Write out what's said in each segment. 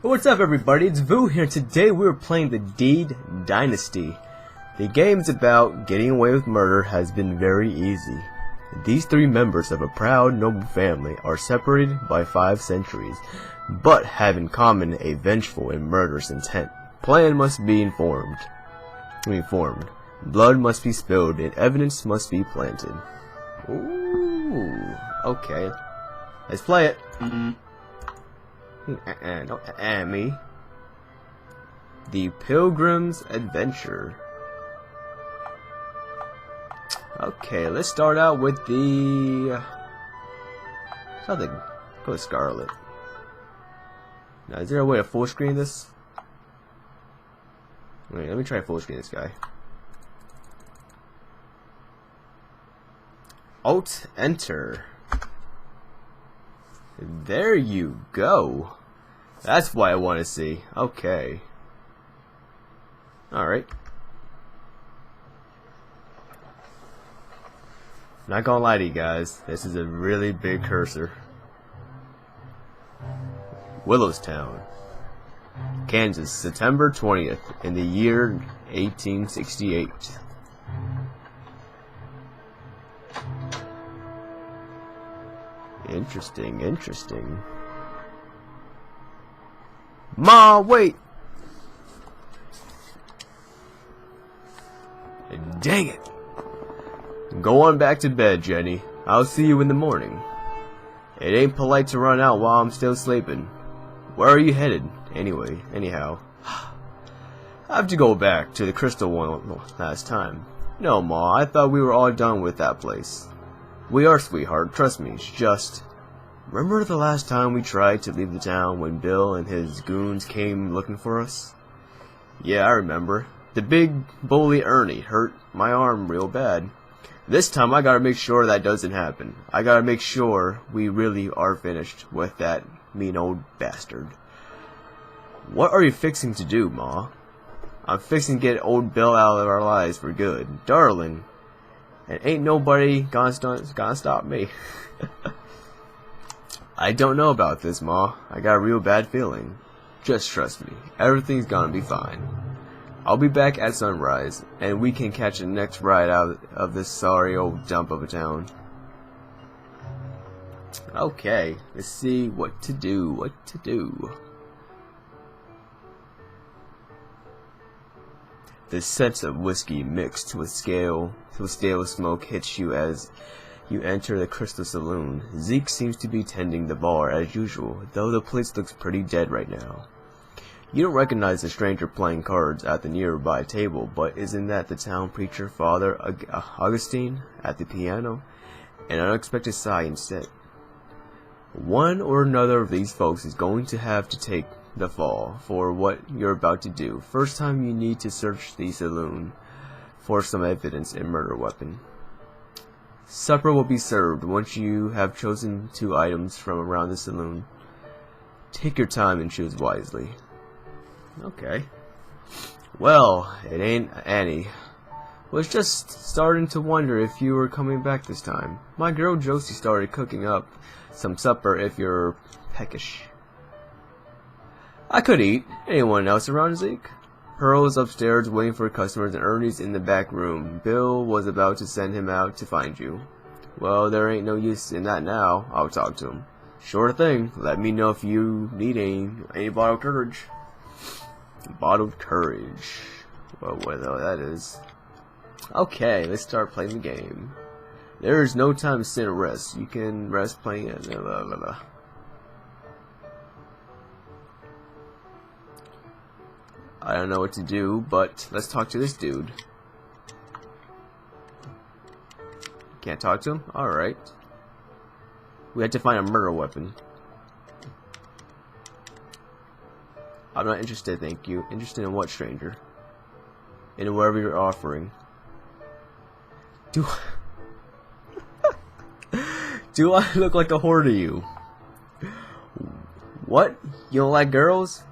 What's up everybody, it's Vu here. Today we're playing the Dynasty. The game's about getting away with murder has been very easy. These three members of a proud, noble family are separated by 5 centuries, but have in common a vengeful and murderous intent. Plan must be formed. Blood must be spilled and evidence must be planted. Ooh, okay. Let's play it. Don't me. The Pilgrim's Adventure. Okay, let's start out with the something. Go with Scarlet. Now, is there a way to full screen this? Wait, let me try full screen this guy. Alt Enter. There you go. That's what I want to see. Okay. Alright. Not gonna lie to you guys, this is a really big cursor. Willowstown, Kansas, September 20th, in the year 1868. Interesting. Ma, wait! Dang it! Go on back to bed, Jenny. I'll see you in the morning. It ain't polite to run out while I'm still sleeping. Where are you headed, anyway? Anyhow, I have to go back to the crystal one last time. No, Ma, I thought we were all done with that place. We are, sweetheart, trust me, it's just... Remember the last time we tried to leave the town when Bill and his goons came looking for us? Yeah, I remember. The big bully Ernie hurt my arm real bad. This time I gotta make sure that doesn't happen. I gotta make sure we really are finished with that mean old bastard. What are you fixing to do, Ma? I'm fixing to get old Bill out of our lives for good. Darling. And ain't nobody gonna stop me. I don't know about this, Ma. I got a real bad feeling. Just trust me. Everything's gonna be fine. I'll be back at sunrise, and we can catch the next ride out of this sorry old dump of a town. Okay, let's see what to do. The scent of whiskey mixed with stale smoke hits you as you enter the Crystal Saloon. Zeke seems to be tending the bar as usual, though the place looks pretty dead right now. You don't recognize the stranger playing cards at the nearby table, but isn't that the town preacher, Father Augustine, at the piano? An unexpected sigh instead. One or another of these folks is going to have to take the fall for what you're about to do. First time you need to search the saloon for some evidence and murder weapon. Supper will be served once you have chosen 2 items from around the saloon. Take your time and choose wisely. Okay. Well, it ain't Annie. Was just starting to wonder if you were coming back this time. My girl Josie started cooking up some supper if you're peckish. I could eat. Anyone else around, Zeke? Pearl's upstairs waiting for customers and Ernie's in the back room. Bill was about to send him out to find you. Well, there ain't no use in that now. I'll talk to him. Sure thing. Let me know if you need any bottled courage. Bottled courage. Well, what the hell that is. Okay, let's start playing the game. There is no time to sit and rest. You can rest playing it. Blah, blah, blah. I don't know what to do, but let's talk to this dude. Can't talk to him? Alright. We had to find a murder weapon. I'm not interested, thank you. Interested in what, stranger? In whatever you're offering. Do I look like a whore to you? What? You don't like girls?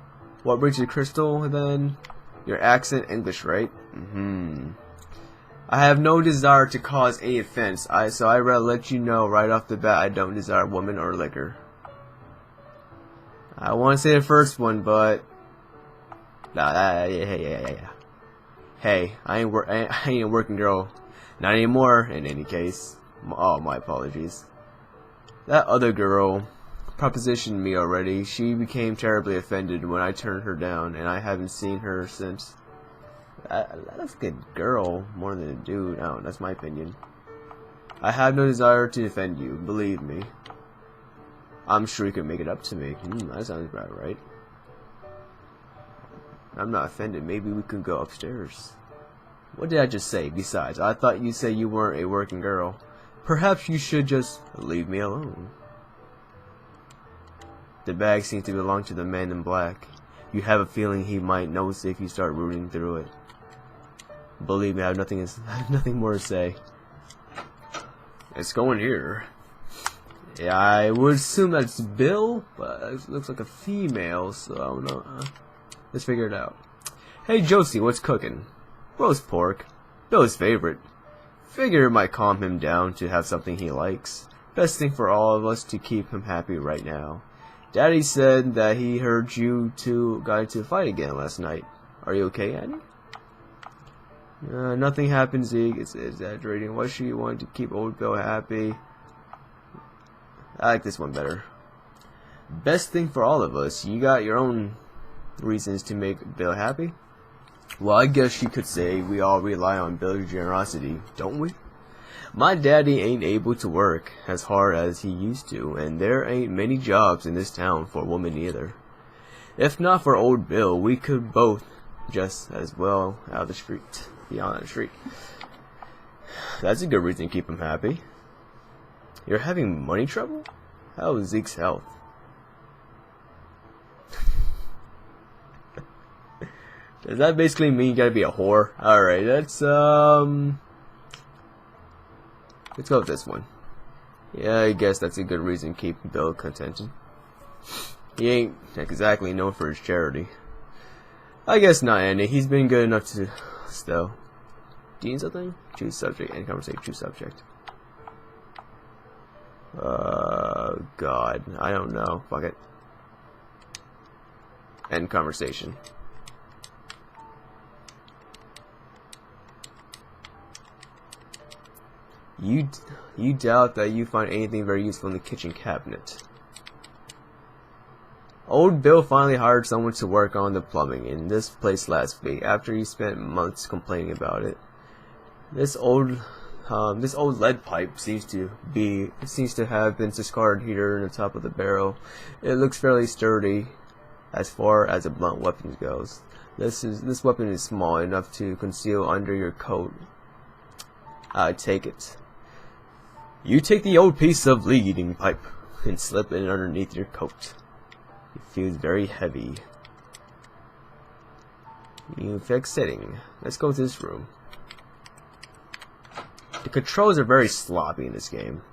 What brings you to Crystal, then? Your accent, English, right? I have no desire to cause any offense, so I'd rather let you know right off the bat I don't desire woman or liquor. I want to say the first one, but yeah. Hey, I ain't a working girl, not anymore. In any case, oh, my apologies. That other girl propositioned me already. She became terribly offended when I turned her down, and I haven't seen her since. That's a good girl more than a dude. Oh, that's my opinion. I have no desire to defend you, believe me. I'm sure you can make it up to me. That sounds about right. I'm not offended. Maybe we could go upstairs. What did I just say? Besides, I thought you said you weren't a working girl. Perhaps you should just leave me alone. The bag seems to belong to the man in black. You have a feeling he might notice if you start rooting through it. Believe me, I have nothing more to say. Let's go in here. Yeah, I would assume that's Bill, but it looks like a female, so I don't know. Let's figure it out. Hey Josie, what's cooking? Roast pork. Bill's favorite. Figure it might calm him down to have something he likes. Best thing for all of us to keep him happy right now. Daddy said that he heard you two got into a fight again last night. Are you okay, Annie? Nothing happened, Zeke. It's exaggerating. What she wanted to keep old Bill happy. I like this one better. Best thing for all of us. You got your own reasons to make Bill happy? Well, I guess you could say we all rely on Bill's generosity, don't we? My daddy ain't able to work as hard as he used to, and there ain't many jobs in this town for women either. If not for old Bill, we could both just as well out of the street. Be on the street. That's a good reason to keep him happy. You're having money trouble? How is Zeke's health? Does that basically mean you gotta be a whore? Alright, let's go with this one. Yeah, I guess that's a good reason to keep Bill contented. He ain't exactly known for his charity. I guess not, Andy. He's been good enough to still. Do you need something? Choose subject and conversation. Choose subject. God. I don't know. Fuck it. End conversation. You doubt that you find anything very useful in the kitchen cabinet. Old Bill finally hired someone to work on the plumbing in this place last week after he spent months complaining about it. This old lead pipe seems to have been discarded here in the top of the barrel. It looks fairly sturdy as far as a blunt weapon goes. This weapon is small enough to conceal under your coat. I take it. You take the old piece of leading pipe and slip it underneath your coat. It feels very heavy. You fix setting. Let's go to this room. The controls are very sloppy in this game.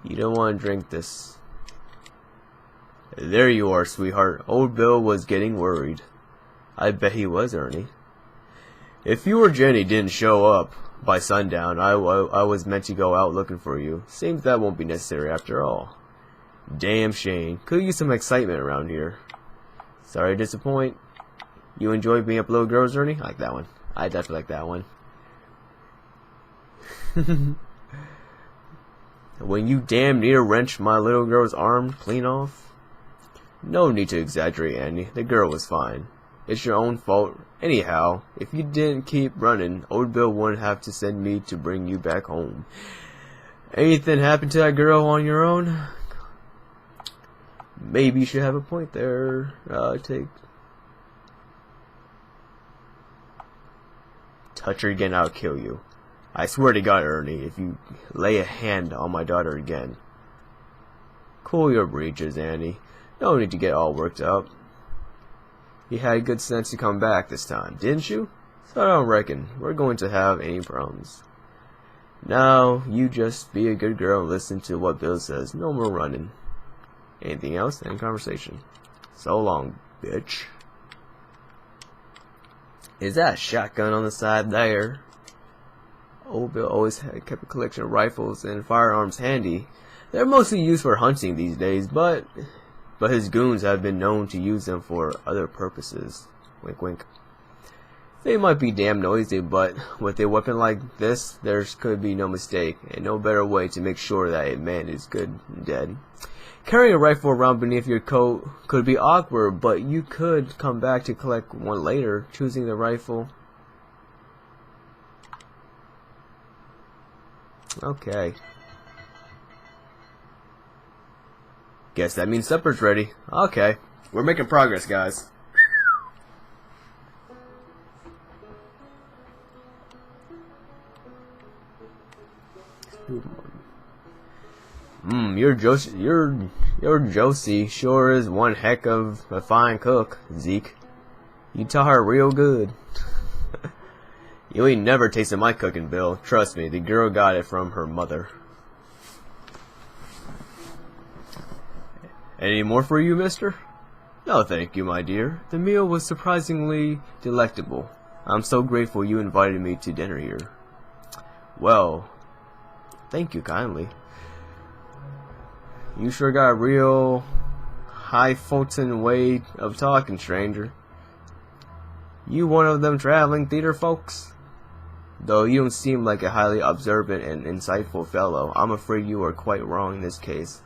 You don't want to drink this. There you are, sweetheart. Old Bill was getting worried. I bet he was, Ernie. If you or Jenny didn't show up by sundown, I was meant to go out looking for you. Seems that won't be necessary after all. Damn shame. Could use some excitement around here. Sorry to disappoint. You enjoy being up little girls, Ernie? I like that one. I definitely like that one. When you damn near wrenched my little girl's arm clean off? No need to exaggerate, Andy. The girl was fine. It's your own fault. Anyhow, if you didn't keep running, old Bill wouldn't have to send me to bring you back home. Anything happened to that girl on your own? Maybe you should have a point there. Touch her again, I'll kill you. I swear to God, Ernie, if you lay a hand on my daughter again. Cool your breeches, Annie. No need to get all worked up. You had good sense to come back this time, didn't you? So I don't reckon we're going to have any problems. Now, you just be a good girl and listen to what Bill says. No more running. Anything else? End conversation. So long, bitch. Is that a shotgun on the side there? Old Bill always kept a collection of rifles and firearms handy. They're mostly used for hunting these days, but his goons have been known to use them for other purposes. Wink wink. They might be damn noisy, but with a weapon like this, there could be no mistake, and no better way to make sure that a man is good and dead. Carrying a rifle around beneath your coat could be awkward, but you could come back to collect one later, choosing the rifle. Okay. Guess that means supper's ready. Okay. We're making progress, guys. Your Josie sure is one heck of a fine cook, Zeke. You taught her real good. You ain't never tasted my cooking, Bill. Trust me, the girl got it from her mother. Any more for you, mister? No, thank you, my dear. The meal was surprisingly delectable. I'm so grateful you invited me to dinner here. Well, thank you kindly. You sure got a real highfalutin way of talking, stranger. You one of them traveling theater folks? Though you don't seem like a highly observant and insightful fellow, I'm afraid you are quite wrong in this case.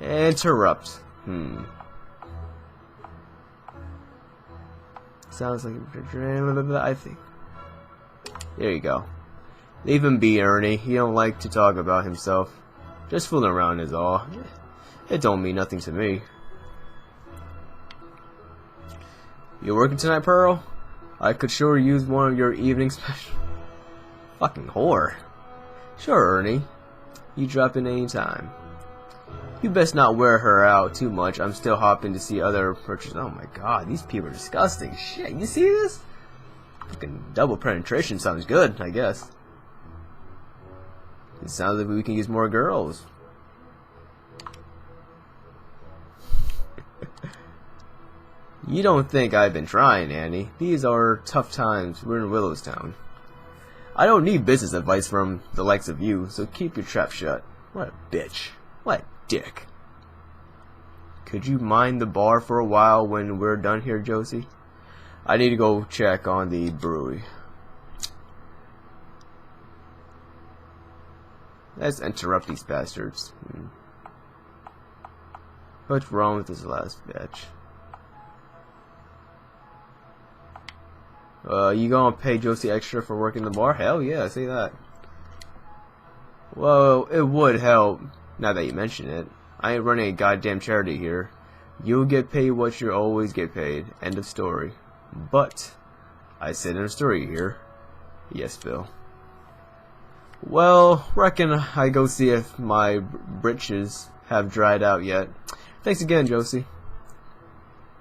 Interrupt. Sounds like I think. There you go. Leave him be, Ernie. He don't like to talk about himself. Just fooling around is all. It don't mean nothing to me. You working tonight, Pearl? I could sure use one of your evening special. Fucking whore. Sure, Ernie. You drop in any time. You best not wear her out too much. I'm still hopping to see other purchases. Oh my god, these people are disgusting. Shit, you see this? Fucking double penetration sounds good, I guess. It sounds like we can use more girls. You don't think I've been trying, Annie. These are tough times. We're in Willowstown. I don't need business advice from the likes of you, so keep your trap shut. What a bitch. What a dick. Could you mind the bar for a while when we're done here, Josie? I need to go check on the brewery. Let's interrupt these bastards. What's wrong with this last bitch? You gonna pay Josie extra for working the bar? Hell yeah, say that. Well, it would help, now that you mention it. I ain't running a goddamn charity here. You'll get paid what you always get paid. End of story. But, I said in a story here. Yes, Bill. Well, reckon I go see if my britches have dried out yet. Thanks again, Josie.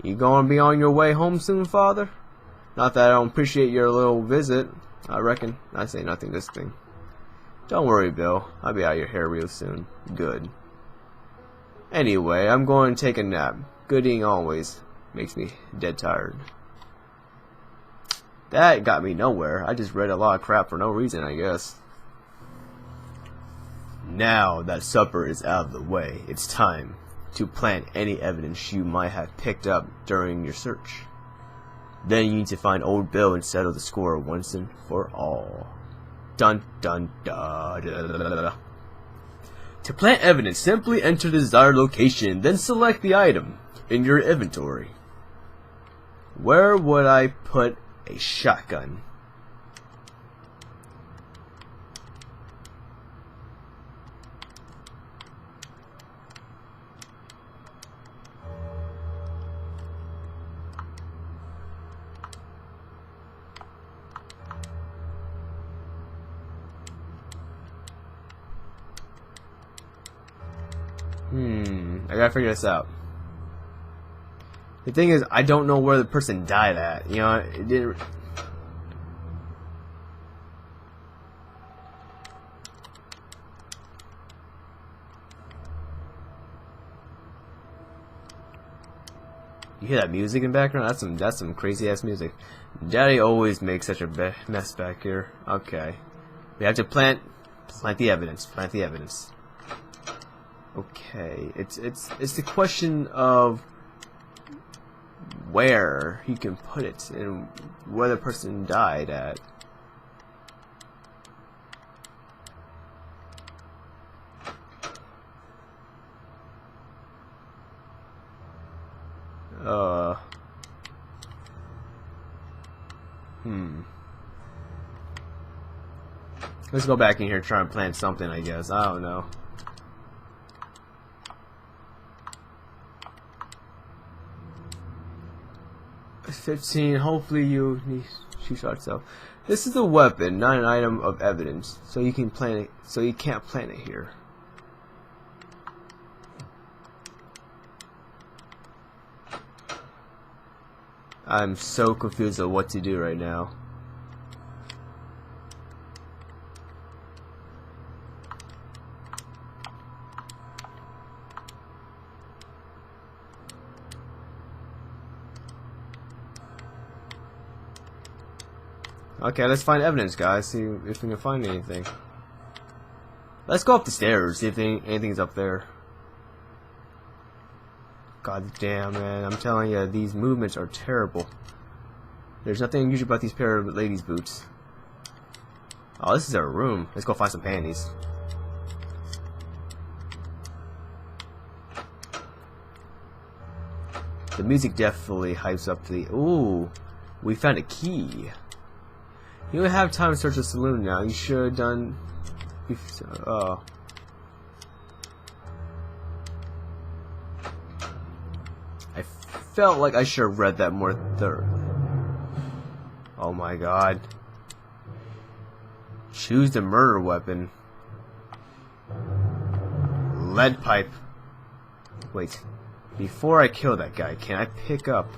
You gonna be on your way home soon, father? Not that I don't appreciate your little visit. I reckon I say nothing this thing. Don't worry, Bill. I'll be out of your hair real soon. Good. Anyway, I'm going to take a nap. Good eating always. Makes me dead tired. That got me nowhere. I just read a lot of crap for no reason, I guess. Now that supper is out of the way, it's time to plant any evidence you might have picked up during your search. Then you need to find Old Bill and settle the score once and for all. Dun dun dun. To plant evidence, simply enter the desired location, then select the item in your inventory. Where would I put a shotgun? I gotta figure this out. The thing is, I don't know where the person died at. You know, it didn't. You hear that music in the background? That's some crazy ass music. Daddy always makes such a mess back here. Okay, we have to plant the evidence. Plant the evidence. Okay, it's the question of where he can put it and where the person died at. Let's go back in here and try and plant something, I guess. I don't know. $15. Hopefully you shoot shots. So this is a weapon, not an item of evidence. So you can plant it. So you can't plant it here. I'm so confused of what to do right now. Okay, let's find evidence, guys. See if we can find anything. Let's go up the stairs, see if anything's up there. God damn, man. I'm telling you, these movements are terrible. There's nothing unusual about these pair of ladies' boots. Oh, this is our room. Let's go find some panties. The music definitely hypes up the... Ooh, we found a key. You don't have time to search the saloon now. You should have done... Oh. I felt like I should have read that more thoroughly. Oh my god. Choose the murder weapon. Lead pipe. Wait. Before I kill that guy, can I pick up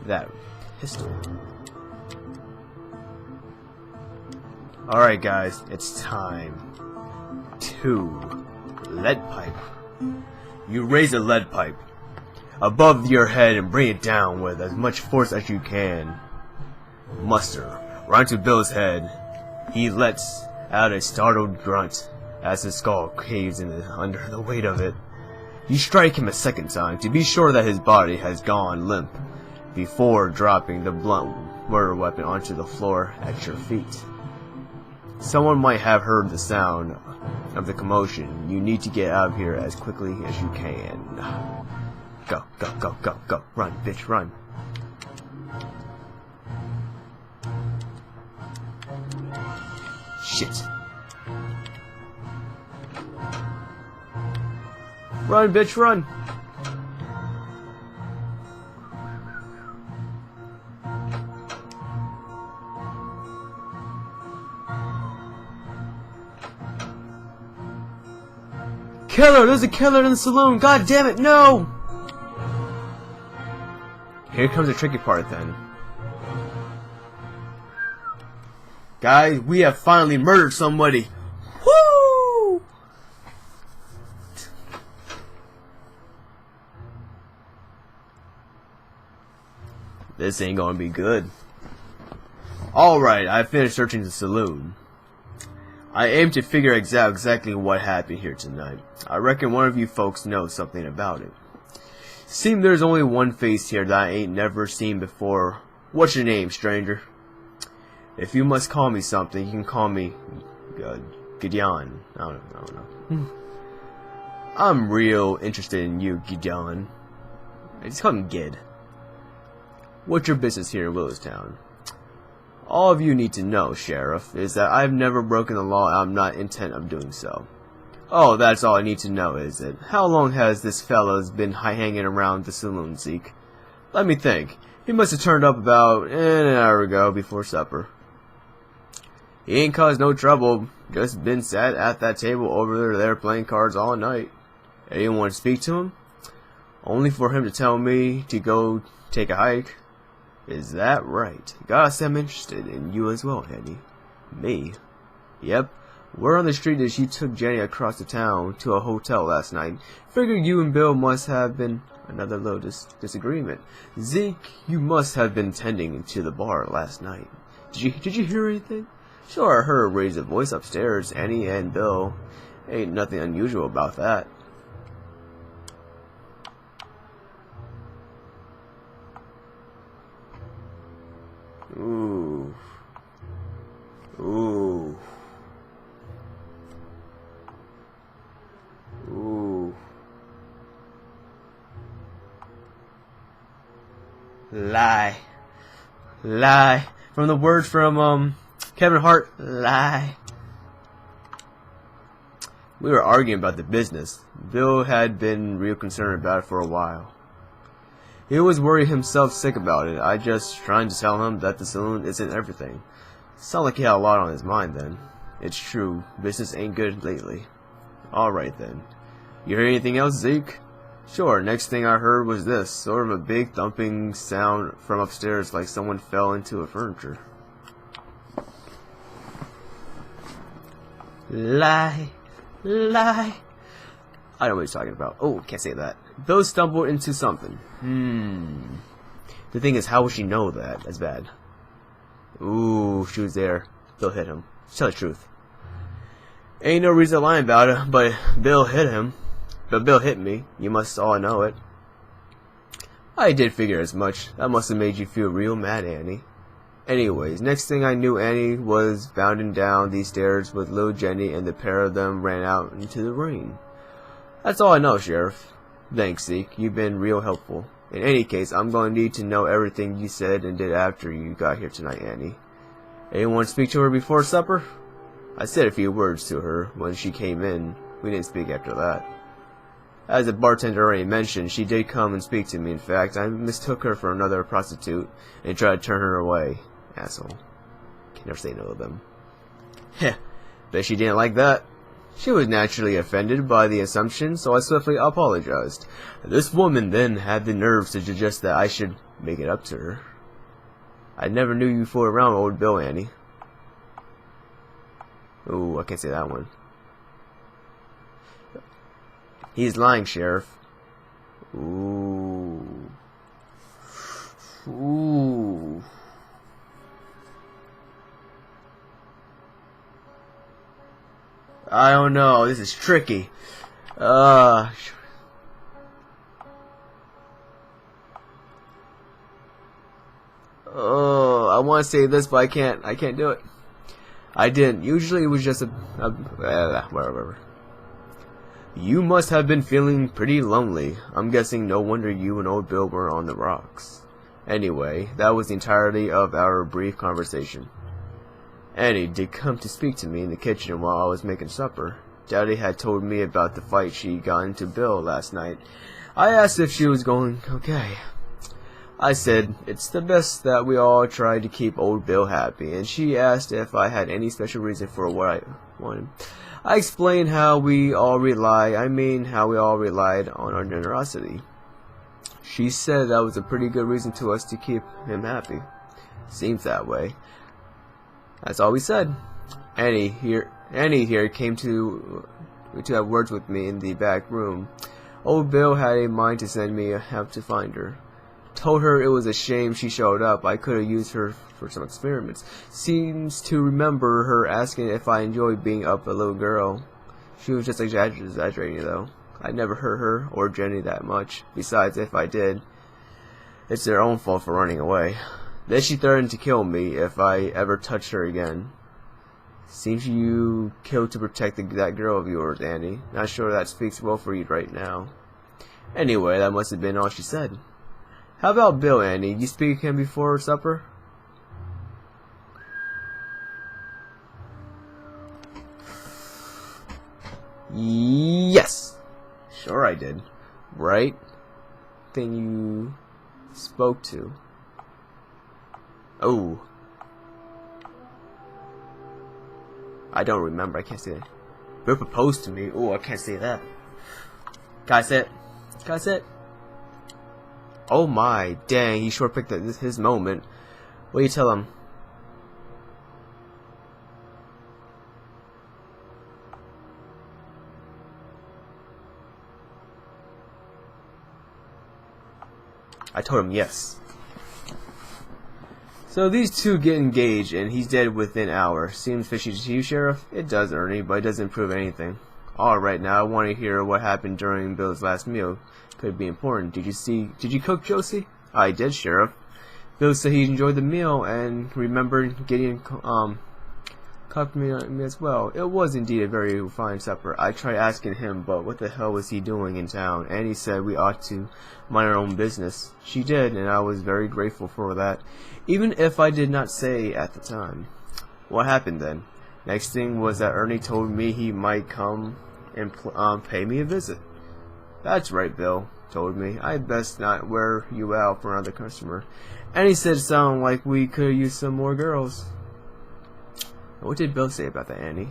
that pistol? Alright guys, it's time. 2. Lead pipe. You raise a lead pipe above your head and bring it down with as much force as you can. Muster right to Bill's head. He lets out a startled grunt as his skull caves in under the weight of it. You strike him a second time to be sure that his body has gone limp before dropping the blunt murder weapon onto the floor at your feet. Someone might have heard the sound of the commotion. You need to get out of here as quickly as you can. Go, go, go, go, go. Run, bitch, run. Shit. Run, bitch, run. Killer! There's a killer in the saloon! God damn it, no! Here comes the tricky part then. Guys, we have finally murdered somebody! Woo! This ain't gonna be good. Alright, I finished searching the saloon. I aim to figure out exactly what happened here tonight. I reckon one of you folks knows something about it. Seems there's only one face here that I ain't never seen before. What's your name, stranger? If you must call me something, you can call me Gideon. I don't know. I'm real interested in you, Gideon. Just call him Gid. What's your business here in Willistown? All of you need to know, Sheriff, is that I've never broken the law and I'm not intent of doing so. Oh, that's all I need to know, is it? How long has this fella's been hanging around the saloon, Zeke? Let me think. He must have turned up about an hour ago before supper. He ain't caused no trouble, just been sat at that table over there playing cards all night. Anyone want to speak to him? Only for him to tell me to go take a hike. Is that right? Gosh, I'm interested in you as well, Eddie. Me? Yep. We're on the street as you took Jenny across the town to a hotel last night. Figured you and Bill must have been another little disagreement. Zeke, you must have been tending to the bar last night. Did you hear anything? Sure, I heard her raise a voice upstairs, Annie and Bill. Ain't nothing unusual about that. Lie. Lie. From the words from Kevin Hart, lie. We were arguing about the business. Bill had been real concerned about it for a while. He was worried himself sick about it. I just trying to tell him that the saloon isn't everything. Sounded like he had a lot on his mind then. It's true, business ain't good lately. Alright then. You hear anything else, Zeke? Sure, next thing I heard was this, sort of a big thumping sound from upstairs like someone fell into a furniture. Lie. Lie. I know what he's talking about. Oh, can't say that. Bill stumbled into something. The thing is, how would she know that? That's bad. Ooh, she was there. Bill hit him. Tell the truth. Ain't no reason to lie about it, but Bill hit him. But Bill hit me. You must all know it. I did figure as much. That must have made you feel real mad, Annie. Anyways, next thing I knew, Annie was bounding down these stairs with little Jenny, and the pair of them ran out into the rain. That's all I know, Sheriff. Thanks, Zeke. You've been real helpful. In any case, I'm going to need to know everything you said and did after you got here tonight, Annie. Anyone speak to her before supper? I said a few words to her when she came in. We didn't speak after that. As the bartender already mentioned, she did come and speak to me. In fact, I mistook her for another prostitute and tried to turn her away. Asshole. Can never say no to them. Heh. Bet she didn't like that. She was naturally offended by the assumption, so I swiftly apologized. This woman then had the nerves to suggest that I should make it up to her. I never knew you fooled around with old Bill, Annie. Ooh, I can't say that one. He's lying, Sheriff. Ooh. Ooh. I don't know. This is tricky. Oh, I want to say this, but I can't. I can't do it. I didn't. Usually, it was just whatever. You must have been feeling pretty lonely. I'm guessing no wonder you and old Bill were on the rocks. Anyway, that was the entirety of our brief conversation. Annie did come to speak to me in the kitchen while I was making supper. Daddy had told me about the fight she got into Bill last night. I asked if she was going okay. I said it's the best that we all try to keep old Bill happy, and she asked if I had any special reason for what I wanted. I explained how we all relied on our generosity. She said that was a pretty good reason to us to keep him happy. Seems that way. That's all we said. Annie here came to have words with me in the back room. Old Bill had a mind to send me out to find her. Told her it was a shame she showed up. I could have used her for some experiments. Seems to remember her asking if I enjoyed being up a little girl. She was just exaggerating though. I never hurt her or Jenny that much. Besides, if I did, it's their own fault for running away. Then she threatened to kill me if I ever touched her again. Seems you killed to protect that girl of yours, Annie. Not sure that speaks well for you right now. Anyway, that must have been all she said. How about Bill, Annie? You speak to him before supper? Yes! Sure I did. Right? Thing you spoke to. Oh. I don't remember. I can't say that. Bill proposed to me. Oh, I can't say that. Can I say it? Can I say it? Oh my, dang, he sure picked his moment. What do you tell him? I told him yes. So these two get engaged, and he's dead within an hour. Seems fishy to you, Sheriff? It does, Ernie, but it doesn't prove anything. Alright, now I want to hear what happened during Bill's last meal. Could be important. Did you cook, Josie? I did, Sheriff. Bill said he enjoyed the meal and remembered getting complimented me as well. It was indeed a very fine supper. I tried asking him, but what the hell was he doing in town? And he said we ought to mind our own business. She did, and I was very grateful for that, even if I did not say at the time. What happened then? Next thing was that Ernie told me he might come and pay me a visit. That's right, Bill told me. I'd best not wear you out for another customer. And he said it sounded like we could use some more girls. What did Bill say about that, Annie?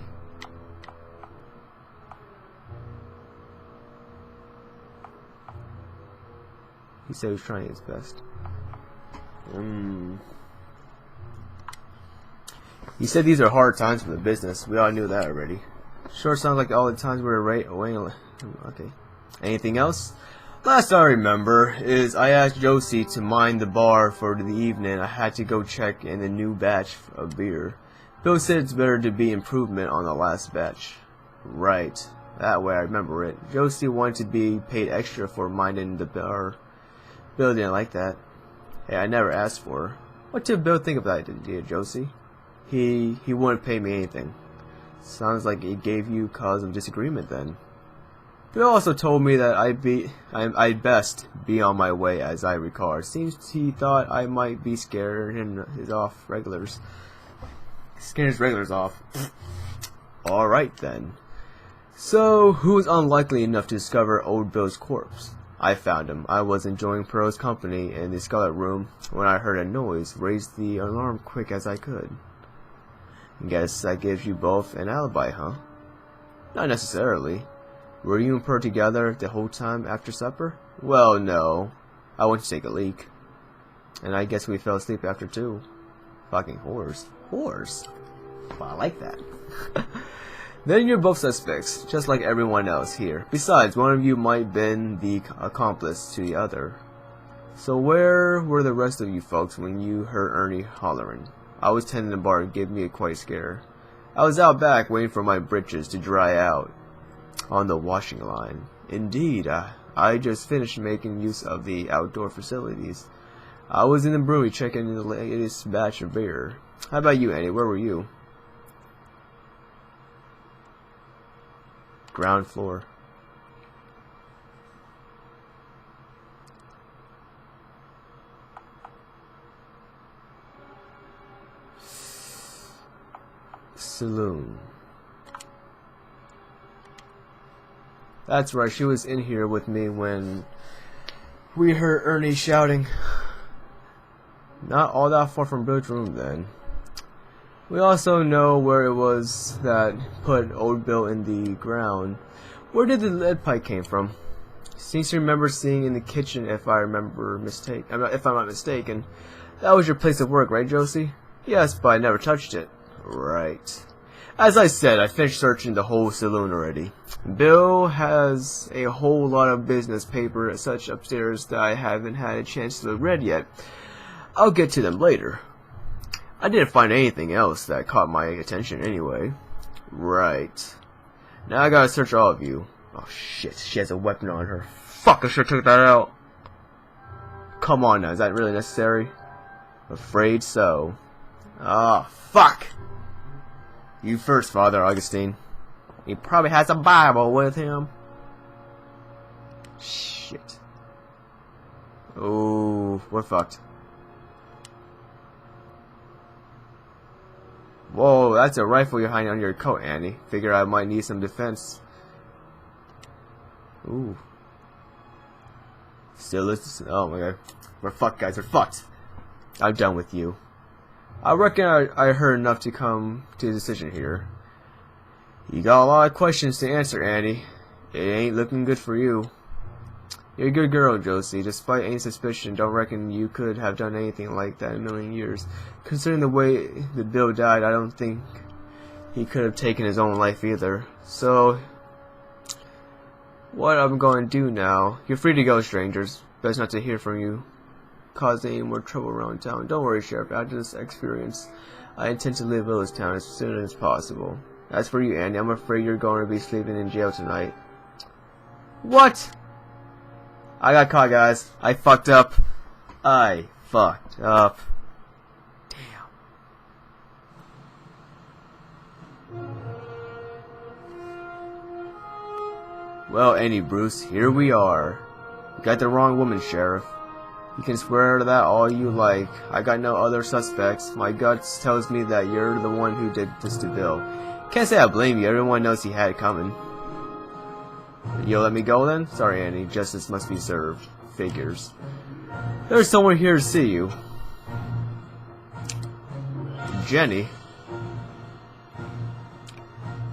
He said he was trying his best. He said these are hard times for the business. We all knew that already. Sure sounds like all the times we were away. Okay. Anything else? Last I remember is I asked Josie to mind the bar for the evening. I had to go check in the new batch of beer. Bill said it's better to be improvement on the last batch. Right. That way I remember it. Josie wanted to be paid extra for minding the bar. Bill didn't like that. Hey, I never asked for her. What did Bill think of that idea, Josie? He wouldn't pay me anything. Sounds like it gave you cause of disagreement then. Bill also told me that I'd best be on my way, as I recall. Seems he thought I might be scaring his regulars off. Alright then. So, who was unlikely enough to discover old Bill's corpse? I found him. I was enjoying Pearl's company in the Scarlet room when I heard a noise, raised the alarm quick as I could. Guess that gives you both an alibi, huh? Not necessarily. Were you and Pearl together the whole time after supper? Well, no. I went to take a leak. And I guess we fell asleep after too. Fucking whores. Whores? Well, I like that. Then you're both suspects, just like everyone else here. Besides, one of you might have been the accomplice to the other. So where were the rest of you folks when you heard Ernie hollering? I was tending the bar and gave me a quite scare. I was out back waiting for my britches to dry out on the washing line. Indeed, I just finished making use of the outdoor facilities. I was in the brewery checking the latest batch of beer. How about you, Annie? Where were you? Ground floor. Saloon. That's right, she was in here with me when we heard Ernie shouting. Not all that far from Bill's room then. We also know where it was that put old Bill in the ground. Where did the lead pipe came from? Seems to remember seeing in the kitchen if I'm not mistaken. That was your place of work, right, Josie? Yes, but I never touched it. Right. As I said, I finished searching the whole saloon already. Bill has a whole lot of business paper such upstairs that I haven't had a chance to read yet. I'll get to them later. I didn't find anything else that caught my attention anyway. Right. Now I gotta search all of you. Oh shit, she has a weapon on her. Fuck, I should've took that out. Come on now, is that really necessary? Afraid so. Ah, fuck! You first, Father Augustine. He probably has a Bible with him. Shit. Oh, we're fucked. Whoa, that's a rifle you're hiding on your coat, Annie. Figure I might need some defense. Ooh. Still listen. Oh my god. We're fucked, guys. We're fucked. I'm done with you. I reckon I heard enough to come to a decision here. You got a lot of questions to answer, Annie. It ain't looking good for you. You're a good girl, Josie. Despite any suspicion, don't reckon you could have done anything like that in a million years. Considering the way that Bill died, I don't think he could have taken his own life either. So, what I'm going to do now? You're free to go, strangers. Best not to hear from you. Cause any more trouble around town. Don't worry, Sheriff. After this experience, I intend to leave Village Town as soon as possible. As for you, Andy, I'm afraid you're going to be sleeping in jail tonight. What? I got caught, guys. I fucked up. I fucked up. Damn. Well, Annie Bruce, here we are. You got the wrong woman, Sheriff. You can swear to that all you like. I got no other suspects. My guts tells me that you're the one who did this to Bill. Can't say I blame you. Everyone knows he had it coming. You'll let me go then? Sorry, Annie. Justice must be served. Figures. There's someone here to see you. Jenny?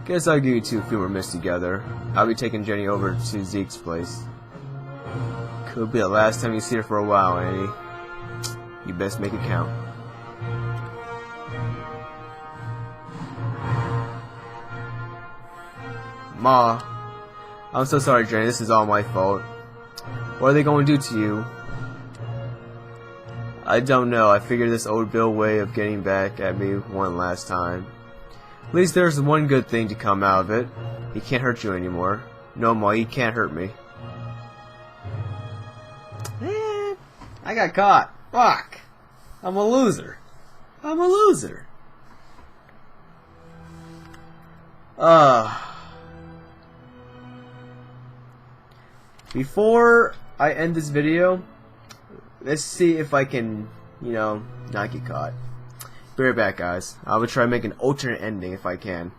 Guess I'll give you two few more minutes together. I'll be taking Jenny over to Zeke's place. Could be the last time you see her for a while, Annie. You best make it count. Ma, I'm so sorry, Jenny. This is all my fault. What are they going to do to you? I don't know. I figured this old Bill way of getting back at me one last time. At least there's one good thing to come out of it. He can't hurt you anymore. No, Ma, he can't hurt me. I got caught. Fuck. I'm a loser. I'm a loser. Before I end this video, let's see if I can, not get caught. Be right back, guys. I will try to make an alternate ending if I can.